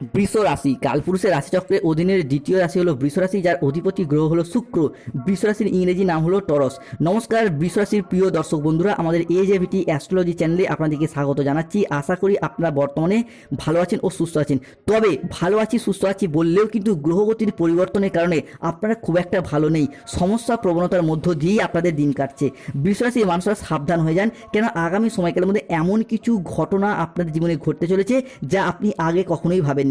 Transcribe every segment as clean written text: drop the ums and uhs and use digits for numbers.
বৃষ রাশি কালপুরুষের রাশিচক্রের অধীনের দ্বিতীয় রাশি হলো বৃষ রাশি, যার অধিপতি গ্রহ হলো শুক্র। বৃষ রাশির ইংরেজি নাম হলো টরস। নমস্কার বৃষ রাশির প্রিয় দর্শক বন্ধুরা, আমাদের AJVT অ্যাস্ট্রোলজি চ্যানেলে আপনাদেরকে স্বাগত জানাচ্ছি। আশা করি আপনারা বর্তমানে ভালো আছেন ও সুস্থ আছেন। তবে ভালো আছি সুস্থ আছি বললেও কিন্তু গ্রহগতির পরিবর্তনের কারণে আপনারা খুব একটা ভালো নেই, সমস্যা প্রবণতার মধ্য দিয়েই আপনাদের দিন কাটছে। বৃষ রাশির মানুষরা সাবধান হয়ে যান, কেন আগামী সময়কালের মধ্যে এমন কিছু ঘটনা আপনাদের জীবনে ঘটতে চলেছে যা আপনি আগে কখনোই ভাবেননি।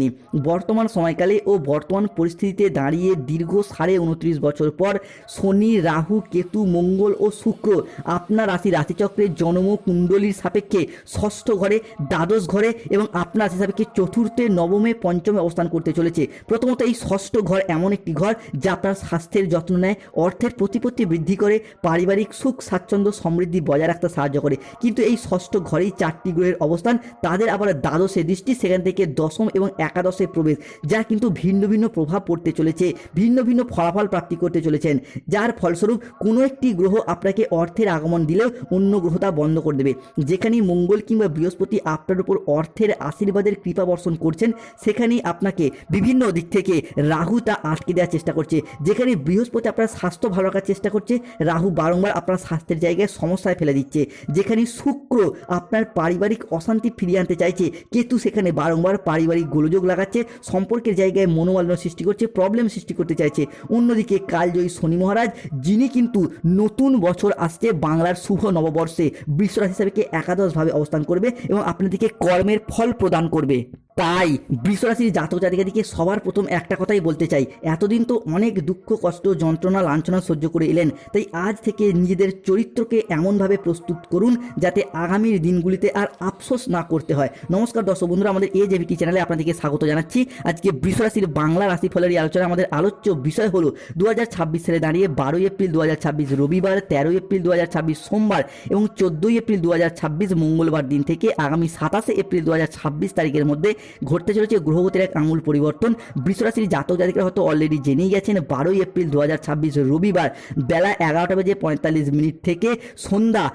বর্তমান সময়কালে ও বর্তমান পরিস্থিতিতে দাঁড়িয়ে দীর্ঘ 29.5 বছর পর শনি, রাহু, কেতু, মঙ্গল ও শুক্র আপনার রাশিচক্রের জন্ম কুণ্ডলীর সাপেক্ষে ষষ্ঠ ঘরে, দ্বাদশ ঘরে এবং আপনার রাশি সাপেক্ষে চতুর্থে, নবমে, পঞ্চমে অবস্থান করতে চলেছে। প্রথমত এই ষষ্ঠ ঘর এমন একটি ঘর যা আপনার স্বাস্থ্যের যত্ন নেয়, অর্থের প্রতিপত্তি বৃদ্ধি করে, পারিবারিক সুখ স্বাচ্ছন্দ্য সমৃদ্ধি বজায় রাখতে সাহায্য করে। কিন্তু এই ষষ্ঠ ঘরেই 4টি গ্রহের অবস্থান, তাদের আবার দ্বাদশে দৃষ্টি, সেখান থেকে দশম এবং একাদশে প্রবেশ, যা কিন্তু ভিন্ন ভিন্ন প্রভাব পড়তে চলেছে, ভিন্ন ভিন্ন ফলাফল প্রাপ্তি করতে চলেছেন, যার ফলস্বরূপ কোনো একটি গ্রহ আপনাকে অর্থের আগমন দিলেও অন্য গ্রহ তা বন্ধ করে দেবে। যেখানেই মঙ্গল কিংবা বৃহস্পতি আপনার উপর অর্থের আশীর্বাদের কৃপা বর্ষণ করছেন, সেখানেই আপনাকে বিভিন্ন দিক থেকে রাহু তা আটকে দেওয়ার চেষ্টা করছে। যেখানে বৃহস্পতি আপনার স্বাস্থ্য ভালো রাখার চেষ্টা করছে, রাহু বারংবার আপনার স্বাস্থ্যের জায়গায় সমস্যায় ফেলে দিচ্ছে। যেখানে শুক্র আপনার পারিবারিক অশান্তি ফিরিয়ে আনতে চাইছে, কেতু সেখানে বারংবার পারিবারিক গোলযোগ লাগাচ্ছে, সম্পর্কের জায়গায় মনোমালিন্য সৃষ্টি করছে, প্রবলেম সৃষ্টি করতে চাইছে। অন্যদিকে কালজয়ী শনি মহারাজ, যিনি কিন্তু নতুন বছর আসছে বাংলার শুভ নববর্ষে বৃষ রাশি হিসাবে একাদশভাবে অবস্থান করবে এবং আপনাদেরকে কর্মের ফল প্রদান করবে। তাই বৃষ রাশির জাতক জাতিকাদিকে সবার প্রথম একটা কথাই বলতে চাই, এতদিন তো অনেক দুঃখ, কষ্ট, যন্ত্রণা, লাঞ্ছনা সহ্য করে এলেন, তাই আজ থেকে নিজেদের চরিত্রকে এমনভাবে প্রস্তুত করুন যাতে আগামীর দিনগুলিতে আর আফসোস না করতে হয়। নমস্কার দর্শক বন্ধুরা, আমাদের AJVT চ্যানেলে আপনাদেরকে স্বাগত জানাচ্ছি। আজকে বৃষ রাশির বাংলা রাশিফলের এই আলোচনা, আমাদের আলোচ্য বিষয় হলো 2026 সালে দাঁড়িয়ে 12 এপ্রিল 2026 রবিবার, 13 এপ্রিল 2026 সোমবার এবং 14 এপ্রিল 2026 মঙ্গলবার দিন থেকে আগামী 27 এপ্রিল 2026 তারিখের মধ্যে ঘটতে চলেছে গ্রহগতির এক আমূল পরিবর্তন। বৃষ রাশির জাতক জাতিকারা হয়তো অলরেডি জেনেই গেছেন, 12 এপ্রিল 2026 রবিবার বেলা 11:45 থেকে সন্ধ্যা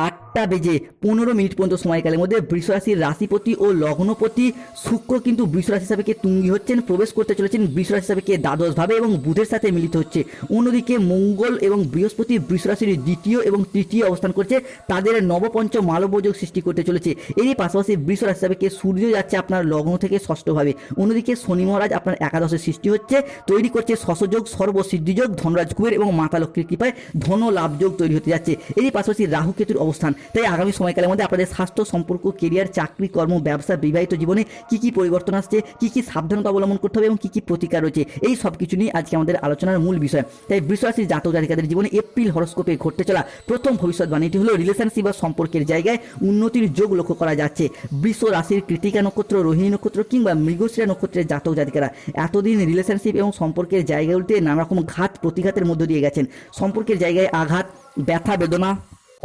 8:15 পর্যন্ত সময়কালের মধ্যে বৃষ রাশির রাশিপতি ও লগ্নপতি শুক্র কিন্তু বৃষ রাশি হিসাবে তুঙ্গি হচ্ছেন, প্রবেশ করতে চলেছেন বৃষ রাশি হিসাবে দ্বাদশভাবে এবং বুধের সাথে মিলিত হচ্ছে। অন্যদিকে মঙ্গল এবং বৃহস্পতি বৃষ রাশির দ্বিতীয় এবং তৃতীয় অবস্থান করছে, তাদের নবপঞ্চম মালব্যযোগ সৃষ্টি করতে চলেছে। এরই পাশাপাশি বৃষ রাশি হিসাবে সূর্য যাচ্ছে আপনার লগ্ন থেকে ষষ্ঠভাবে। অন্যদিকে শনি মহারাজ আপনার একাদশে সৃষ্টি হচ্ছে, তৈরি করছে শশযোগ, সর্বসিদ্ধিযোগ, ধনরাজ কুবের এবং মাতা লক্ষ্মীর কৃপায় ধন লাভ যোগ তৈরি হতে যাচ্ছে। এরই পাশাপাশি রাহু কেতুর অবস্থান। তাই আগামী সময়কালের মধ্যে আপনাদের স্বাস্থ্য, সম্পর্ক, কেরিয়ার, চাকরি, কর্ম, ব্যবসা, বিবাহিত জীবনে কি কি পরিবর্তন আসছে, কি কি সাবধানতা অবলম্বন করতে হবে এবং কি কি প্রতিকার রয়েছে, এই সব কিছু নিয়ে আজকে আমাদের আলোচনার মূল বিষয়। তাই বৃষ রাশির জাতক জাতিকাদের জীবনে এপ্রিল হরস্কোপে ঘটতে চলা প্রথম ভবিষ্যৎবাণীটি হলো রিলেশনশিপ বা সম্পর্কের জায়গায় উন্নতির যোগ লক্ষ্য করা যাচ্ছে। বৃষ রাশির কৃতিকা নক্ষত্র, রোহিণী নক্ষত্র কিংবা মৃগশিরা নক্ষত্রের জাতক জাতিকারা এতদিন রিলেশনশিপ এবং সম্পর্কের জায়গাগুলিতে নানা রকম ঘাত প্রতিঘাতের মধ্য দিয়ে গেছেন। সম্পর্কের জায়গায় আঘাত, ব্যথা, বেদনা,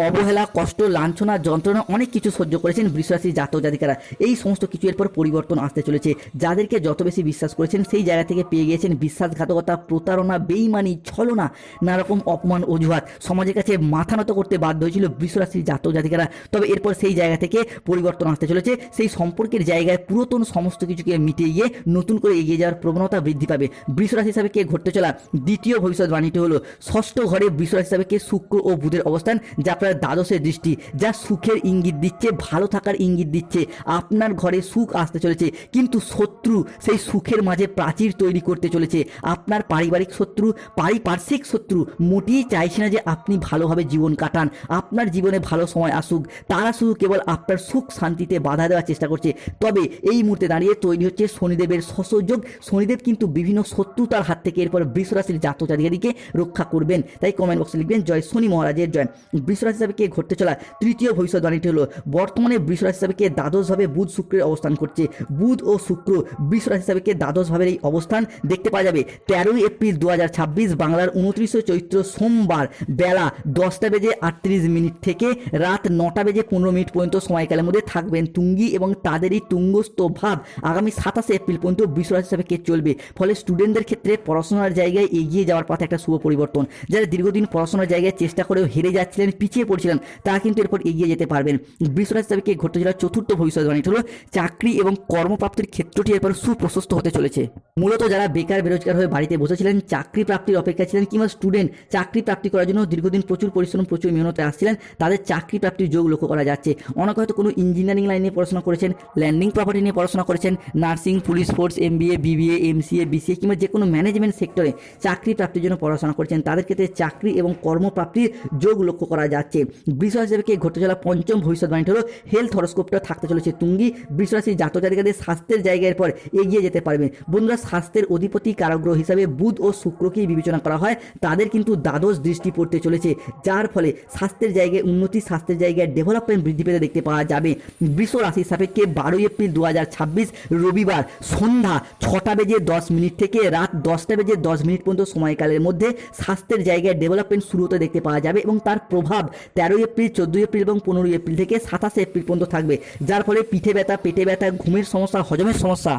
অবহেলা, কষ্ট, লাঞ্ছনা, যন্ত্রণা অনেক কিছু সহ্য করেছেন বৃষ রাশির জাতক জাতিকারা। এই সমস্ত কিছু এরপর পরিবর্তন আসতে চলেছে। যাদেরকে যত বেশি বিশ্বাস করেছেন সেই জায়গা থেকে পেয়ে গিয়েছেন বিশ্বাসঘাতকতা, প্রতারণা, বেইমানি, ছলনা, নানা রকম অপমান, অজুহাত, সমাজের কাছে মাথা নত করতে বাধ্য হয়েছিল বৃষ রাশির জাতক জাতিকারা। তবে এরপর সেই জায়গা থেকে পরিবর্তন আসতে চলেছে। সেই সম্পর্কের জায়গায় পুরাতন সমস্ত কিছুকে মিটিয়ে গিয়ে নতুন করে এগিয়ে যাওয়ার প্রবণতা বৃদ্ধি পাবে। বৃষ রাশি হিসাবে ঘটতে চলা দ্বিতীয় ভবিষ্যৎবাণীটি হলো ষষ্ঠ ঘরে বৃষ রাশি হিসাবে শুক্র ও বুধের অবস্থান, যা দ্বাদশের দৃষ্টি, যা সুখের ইঙ্গিত দিচ্ছে, ভালো থাকার ইঙ্গিত দিচ্ছে। আপনার ঘরে সুখ আসতে চলেছে, কিন্তু শত্রু সেই সুখের মাঝে প্রাচীর তৈরি করতে চলেছে। আপনার পারিবারিক শত্রু, পারিপার্শ্বিক শত্রু মোটেই চাইছে না যে আপনি ভালোভাবে জীবন কাটান, আপনার জীবনে ভালো সময় আসুক। তারা শুধু কেবল আপনার সুখ শান্তিতে বাধা দেওয়ার চেষ্টা করছে। তবে এই মুহূর্তে দাঁড়িয়ে তৈরি হচ্ছে শনিদেবের শশযোগ। শনিদেব কিন্তু বিভিন্ন শত্রুতার হাত থেকে এরপর বৃষ রাশির জাতক জাতিকাদিকে রক্ষা করবেন। তাই কমেন্ট বক্সে লিখবেন জয় শনি মহারাজের জয়। বৃষ রাশি হিসাবে ঘটতে চলা তৃতীয় ভবিষ্যৎবাণীটি হলো বর্তমানে বৃষ রাশি হিসাবে দ্বাদশভাবে বুধ শুক্রের অবস্থান করছে। বুধ ও শুক্র বৃষ রাশি হিসাবে দ্বাদশভাবের এই অবস্থান দেখতে পাওয়া যাবে 13 এপ্রিল 2026 বাংলার 29 চৈত্র সোমবার বেলা 10:38 থেকে রাত 9:15 পর্যন্ত সময়কালের মধ্যে থাকবেন তুঙ্গি এবং তাদেরই তুঙ্গস্থ ভাব আগামী 27 এপ্রিল পর্যন্ত বৃষ রাশি হিসাবে চলবে। ফলে স্টুডেন্টদের ক্ষেত্রে পড়াশোনার জায়গায় এগিয়ে যাওয়ার পথে একটা শুভ পরিবর্তন। যারা দীর্ঘদিন পড়াশোনার জায়গায় চেষ্টা করেও হেরে যাচ্ছিলেন, পিছিয়ে পিছিয়ে পড়ছিলেন তারা কিন্তু এরপর এগিয়ে যেতে পারবেন। বৃষ রাশি সাপেক্ষে ঘটতে চলা চতুর্থ ভবিষ্যৎবাণী হলো চাকরি এবং কর্মপ্রাপ্তির ক্ষেত্রটি এরপর সুপ্রশস্ত হতে চলেছে। মূলত যারা বেকার বেরোজগার হয়ে বাড়িতে বসেছিলেন, চাকরি প্রাপ্তির অপেক্ষা ছিলেন, কিংবা স্টুডেন্ট চাকরি প্রাপ্তি করার জন্য দীর্ঘদিন প্রচুর পরিশ্রম প্রচুর মেহনতে আসছিলেন, তাদের চাকরি প্রাপ্তির যোগ লক্ষ্য করা যাচ্ছে। অনেকে হয়তো কোনো ইঞ্জিনিয়ারিং লাইন নিয়ে পড়াশোনা করেছেন, ল্যান্ডিং প্রপার্টি নিয়ে পড়াশোনা করেছেন, nursing, police force, MBA, BBA, MCA, BCA কিংবা যে কোনো ম্যানেজমেন্ট সেক্টরে চাকরি প্রাপ্তির জন্য পড়াশোনা করেছেন, তাদের ক্ষেত্রে চাকরি এবং কর্মপ্রাপ্তির যোগ লক্ষ্য করা যাচ্ছে। বৃষ রাশি হিসেবে ঘটতে চলা পঞ্চম ভবিষ্যৎবাণীটি হলো হেলথ হরোস্কোপটা থাকতে চলেছে তুঙ্গি। বৃষ রাশির জাতক জাতিকাদের স্বাস্থ্যের জায়গার পর এগিয়ে যেতে পারবেন। বন্ধুরা, স্বাস্থ্যের অধিপতি কারগ্রহ হিসাবে বুধ ও শুক্রকেই বিবেচনা করা হয়, তাদের কিন্তু দ্বাদশ দৃষ্টি পড়তে চলেছে, যার ফলে স্বাস্থ্যের জায়গায় উন্নতি, স্বাস্থ্যের জায়গায় ডেভেলপমেন্ট বৃদ্ধি পেতে দেখতে পাওয়া যাবে। বৃষ রাশির সাপেক্ষে 12 এপ্রিল 2026 রবিবার সন্ধ্যা 6:10 থেকে রাত 10:10 পর্যন্ত সময়কালের মধ্যে স্বাস্থ্যের জায়গায় ডেভেলপমেন্ট শুরু হতে দেখতে পাওয়া যাবে এবং তার প্রভাব 13 এপ্রিল, 14 এপ্রিল এবং 15 এপ্রিল থেকে 27 এপ্রিল পর্যন্ত থাকবে, যার ফলে পিঠে ব্যথা, পেটে ব্যথা, ঘুমের সমস্যা, হজমের সমস্যা,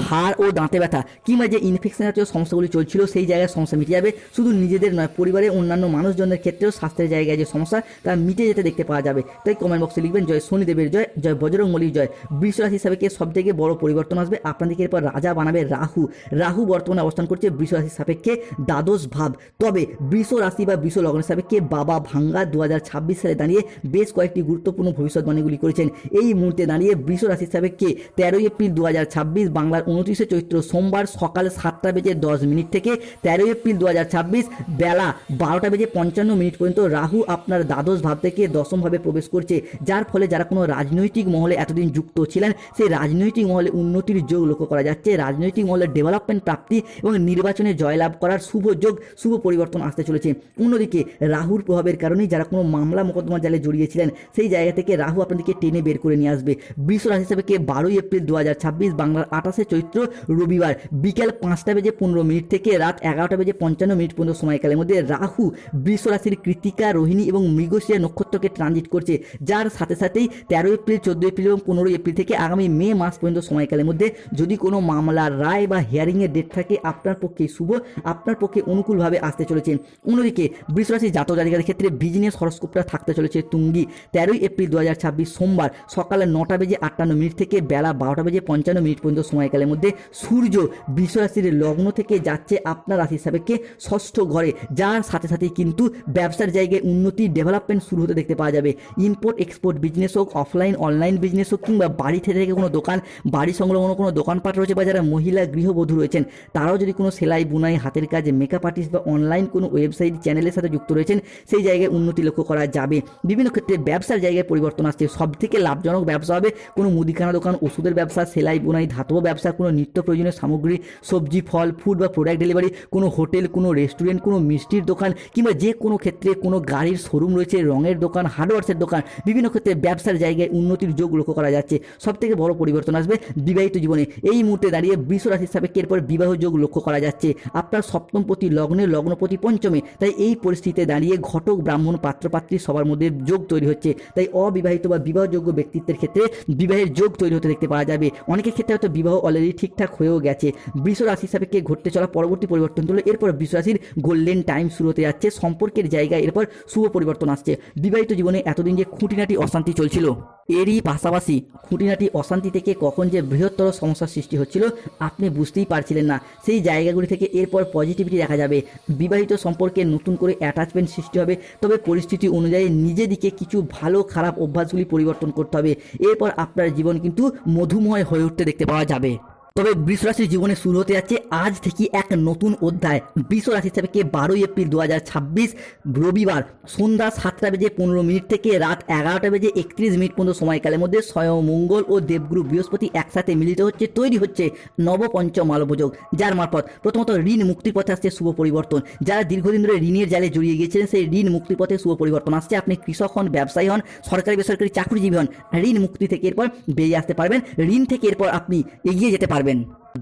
হাড় ও দাঁতে ব্যথা কিংবা যে ইনফেকশন জাতীয় সমস্যাগুলি চলছিল সেই জায়গায় সমস্যা মিটে যাবে। শুধু নিজেদের নয়, পরিবারের অন্যান্য মানুষজনের ক্ষেত্রেও স্বাস্থ্যের জায়গায় যে সমস্যা তা মিটে যেতে দেখতে পাওয়া যাবে। তাই কমেন্ট বক্সে লিখবেন জয় শনিদেবের জয়, জয় বজরংবলীর জয়। বৃষ রাশি হিসাবে সব থেকে বড় পরিবর্তন আসবে, আপনাদেরকে এরপর রাজা বানাবে রাহু। রাহু বর্তমানে অবস্থান করছে বৃষ রাশির সাপেক্ষে দ্বাদশ ভাব। তবে বৃষ রাশি বা বৃষ লগ্নের সাপেক্ষে বাবা ভাঙ্গা 2026 সালে দাঁড়িয়ে বেশ কয়েকটি গুরুত্বপূর্ণ ভবিষ্যৎবাণীগুলি করেছেন। এই মুহূর্তে দাঁড়িয়ে বৃষ রাশির সাপেক্ষে 13 এপ্রিল 2026 বাংলার 29 চৈত্র সোমবার সকাল 7:10 থেকে 13 এপ্রিল 2026 বেলা 12:55 পর্যন্ত রাহু আপনার দ্বাদশ ভাব থেকে দশম ভাবে প্রবেশ করছে, যার ফলে যারা কোনো রাজনৈতিক মহলে এতদিন যুক্ত ছিলেন সেই রাজনৈতিক মহলে উন্নতির যোগ লক্ষ্য করা যাচ্ছে। রাজনৈতিক মহলে ডেভেলপমেন্ট প্রাপ্তি এবং নির্বাচনে জয়লাভ করার শুভ যোগ, শুভ পরিবর্তন আসতে চলেছে। অন্যদিকে রাহুর প্রভাবের কারণেই যারা কোনো মামলা মোকদ্দমা জালে জড়িয়েছিলেন সেই জায়গা থেকে রাহু আপনাদেরকে টেনে বের করে নিয়ে আসবে। বৃষ রাশি হিসেবে 12 এপ্রিল 2026 বাংলার 28 চৈত্র রবিবার বিকেল 5:15 থেকে রাত 11:55 পর্যন্ত সময়কালের মধ্যে রাহু বৃষ রাশির কৃতিকা, রোহিণী এবং মৃগশিরা নক্ষত্রকে ট্রানজিট করছে, যার সাথে সাথেই 13 এপ্রিল, 14 এপ্রিল এবং 15 এপ্রিল থেকে আগামী মে মাস পর্যন্ত সময়কালের মধ্যে যদি কোনো মামলার রায় বা হিয়ারিংয়ের ডেট থাকে আপনার পক্ষে শুভ, আপনার পক্ষে অনুকূলভাবে আসতে চলেছে। অন্যদিকে বৃষ রাশির জাতক জাতিকাদের ক্ষেত্রে বিজনেস হরোস্কোপটা থাকতে চলেছে তুঙ্গি। 13 এপ্রিল 2026 সোমবার সকাল 9:58 থেকে বেলা 12:55 পর্যন্ত সময়কালের মধ্যে সূর্য বৃষ রাশির লগ্ন থেকে যাচ্ছে আপনার রাশির সাপেক্ষে ষষ্ঠ ঘরে, যার সাথে সাথে কিন্তু ব্যবসার জায়গায় উন্নতি, ডেভেলপমেন্ট শুরু হতে দেখতে পাওয়া যাবে। ইম্পোর্ট এক্সপোর্ট বিজনেস হোক, অফলাইন অনলাইন বিজনেস হোক কিংবা বাড়ি থেকে কোনো দোকান, বাড়ি সংলগ্ন কোনো দোকানপাট রয়েছে বা যারা মহিলা গৃহবধূ রয়েছেন তারাও যদি কোনো সেলাই বুনাই, হাতের কাজ, মেকআপ আর্টিস্ট বা অনলাইন কোনো ওয়েবসাইট চ্যানেলের সাথে যুক্ত রয়েছেন সেই জায়গায় উন্নতি লক্ষ্য করা যাবে। বিভিন্ন ক্ষেত্রে ব্যবসার জায়গায় পরিবর্তন আসছে। সবথেকে লাভজনক ব্যবসা হবে কোনো মুদিখানা দোকান, ওষুধের ব্যবসা, সেলাই বুনাই, ধাতব ব্যবসা, কোনো নিত্য প্রয়োজনীয় সামগ্রী, সবজি, ফল, ফুড বা প্রোডাক্ট ডেলিভারি, কোনো হোটেল, কোনো রেস্টুরেন্ট, কোনো মিষ্টির দোকান কিংবা যে কোনো ক্ষেত্রে কোনো গাড়ির শোরুম রয়েছে, রঙের দোকান, হার্ডওয়ার্সের দোকান, বিভিন্ন ক্ষেত্রে ব্যবসার জায়গায় উন্নতির যোগ লক্ষ্য করা যাচ্ছে। সবথেকে বড় পরিবর্তন আসবে বিবাহিত জীবনে। এই মুহূর্তে দাঁড়িয়ে বৃষ রাশির সাপেক্ষে এরপর বিবাহ যোগ লক্ষ্য করা যাচ্ছে আপনার সপ্তমপতি লগ্নে, লগ্নপতি পঞ্চমে। তাই এই পরিস্থিতিতে দাঁড়িয়ে ঘটক, ব্রাহ্মণ, পাত্রপাত্রী সবার মধ্যে যোগ তৈরি হচ্ছে। তাই অবিবাহিত বা বিবাহযোগ্য ব্যক্তিত্বের ক্ষেত্রে বিবাহের যোগ তৈরি হতে দেখতে পাওয়া যাবে। অনেকের ক্ষেত্রে হয়তো বিবাহ অলরেডি ঠিকঠাক হয়েও গেছে। বৃষ রাশির সাপেক্ষে ঘটতে চলা পরবর্তী পরিবর্তন হলো এরপর বৃষ রাশির গোল্ডেন টাইম শুরু হতে যাচ্ছে। সম্পর্কের জায়গায় এরপর শুভ পরিবর্তন আসছে। বিবাহিত জীবনে এতদিন যে খুঁটিনাটি অশান্তি চলছিল এরই পাশাপাশি খুঁটিনাটি অশান্তি থেকে কখন যে বৃহত্তর সমস্যার সৃষ্টি হচ্ছিল আপনি বুঝতেই পারছিলেন না, সেই জায়গাগুলি থেকে এরপর পজিটিভিটি দেখা যাবে। বিবাহিত সম্পর্কে নতুন করে অ্যাটাচমেন্ট সৃষ্টি হবে, তবে পরিস্থিতি অনুযায়ী নিজেদিকে কিছু ভালো খারাপ অভ্যাসগুলি পরিবর্তন করতে হবে। এরপর আপনার জীবন কিন্তু মধুময় হয়ে উঠতে দেখতে পাওয়া যাবে। তবে বৃষ রাশির জীবনে শুরু হতে যাচ্ছে আজ থেকে এক নতুন অধ্যায়। বৃষ রাশি হিসাবে 12 এপ্রিল 2026 রবিবার সন্ধ্যা 7:15 থেকে রাত 11:31 পর্যন্ত সময়কালের মধ্যে স্বয়ং মঙ্গল ও দেবগুরু বৃহস্পতি একসাথে মিলিত হচ্ছে, তৈরি হচ্ছে নবপঞ্চম মালবযোগ, যার মারফত প্রথমত ঋণ মুক্তির পথে আসছে শুভ পরিবর্তন। যারা দীর্ঘদিন ধরে ঋণের জালে জড়িয়ে গিয়েছিলেন সেই ঋণ মুক্তির পথে শুভ পরিবর্তন আসছে। আপনি কৃষক হন, ব্যবসায়ী হন, সরকারি বেসরকারি চাকরিজীবী হন, ঋণ মুক্তি থেকে এরপর বেরিয়ে আসতে পারবেন। ঋণ থেকে এরপর আপনি এগিয়ে যেতে পারবেন।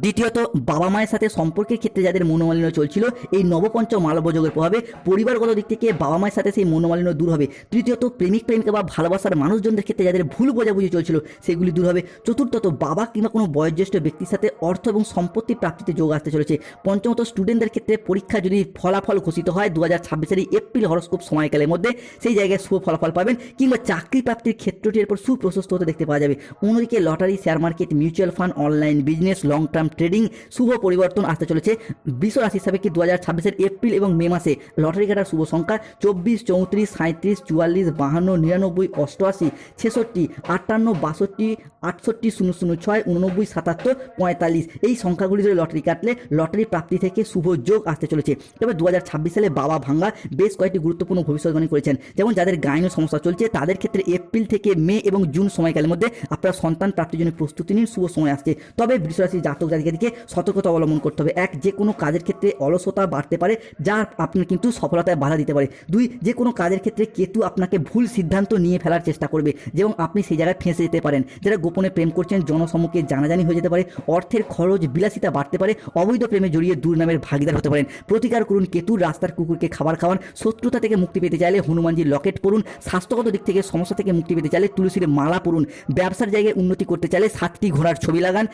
দ্বিতীয়ত, বাবা মায়ের সাথে সম্পর্কের ক্ষেত্রে যাদের মনোমালিন্য চলছিল, এই নবপঞ্চম মালব্যযোগের প্রভাবে পরিবারগত দিক থেকে বাবা মায়ের সাথে সেই মনোমালিন্য দূর হবে। তৃতীয়ত, প্রেমিক প্রেমিকা বা ভালোবাসার মানুষজনদের ক্ষেত্রে যাদের ভুল বোঝাবুঝি চলছিল সেগুলি দূর হবে। চতুর্থত, বাবা কিংবা কোনো বয়োজ্যেষ্ঠ ব্যক্তির সাথে অর্থ এবং সম্পত্তি প্রাপ্তিতে যোগ আসতে চলেছে। পঞ্চমত, স্টুডেন্টদের ক্ষেত্রে পরীক্ষা যদি ফলাফল ঘোষিত হয় 2026-এর এপ্রিল হরস্কোপ সময়কালের মধ্যে, সেই জায়গায় শুভ ফলাফল পাবেন কিংবা চাকরি প্রাপ্তির ক্ষেত্রটির উপর সুপ্রশস্ত হতে দেখতে পাওয়া যাবে। অন্যদিকে lottery, share market, mutual fund, online business, long term trading শুভ পরিবর্তন আসতে চলেছে। বৃষ রাশি হিসাবে কি 2026-এর এপ্রিল এবং মে মাসে লটারি কাটার শুভ সংখ্যা 24, 34, 37, 44, 52, 99, 88, 66, 58, 62, 68, 006, 89, 77, 45 এই সংখ্যাগুলি ধরে লটারি কাটলে লটারি প্রাপ্তি থেকে শুভ যোগ আসতে চলেছে। তবে 2026 সালে বাবা ভাঙ্গা বেশ কয়েকটি গুরুত্বপূর্ণ ভবিষ্যৎবাণী করেছেন, যেমন যাদের গাইনো সমস্যা চলছে তাদের ক্ষেত্রে এপ্রিল থেকে মে এবং জুন সময়কালের মধ্যে আপনার সন্তান প্রাপ্তির জন্য প্রস্তুতি নিন, শুভ সময় আসছে। তবে বৃষ রাশির জাতক জাতিকাদেরকে সতর্কতা অবলম্বন করতে হবে। এক, যে কোনো কাজের ক্ষেত্রে অলসতা বাড়তে পারে যা আপনার কিন্তু সফলতায় বাধা দিতে পারে। দুই, যে কোনো কাজের ক্ষেত্রে কেতু আপনাকে ভুল সিদ্ধান্ত নিয়ে ফেলার চেষ্টা করবে এবং আপনি সেই জায়গায় ফেঁসে যেতে পারেন। যারা গোপনে প্রেম করছেন জনসম্মুখে জানাজানি হয়ে যেতে পারে, অর্থের খরচ বিলাসিতা বাড়তে পারে, অবৈধ প্রেমে জড়িয়ে দুর্নামের ভাগিদার হতে পারেন। প্রতিকার করুন কেতুর, রাস্তার কুকুরকে খাবার খাওয়ান। শত্রুতা থেকে মুক্তি পেতে চাইলে হনুমানজির লকেট পড়ুন। স্বাস্থ্যগত দিক থেকে সমস্যা থেকে মুক্তি পেতে চাইলে তুলসীর মালা পড়ুন। ব্যবসার জায়গায় উন্নতি করতে চাইলে 7টি ঘোড়ার ছবি লাগান।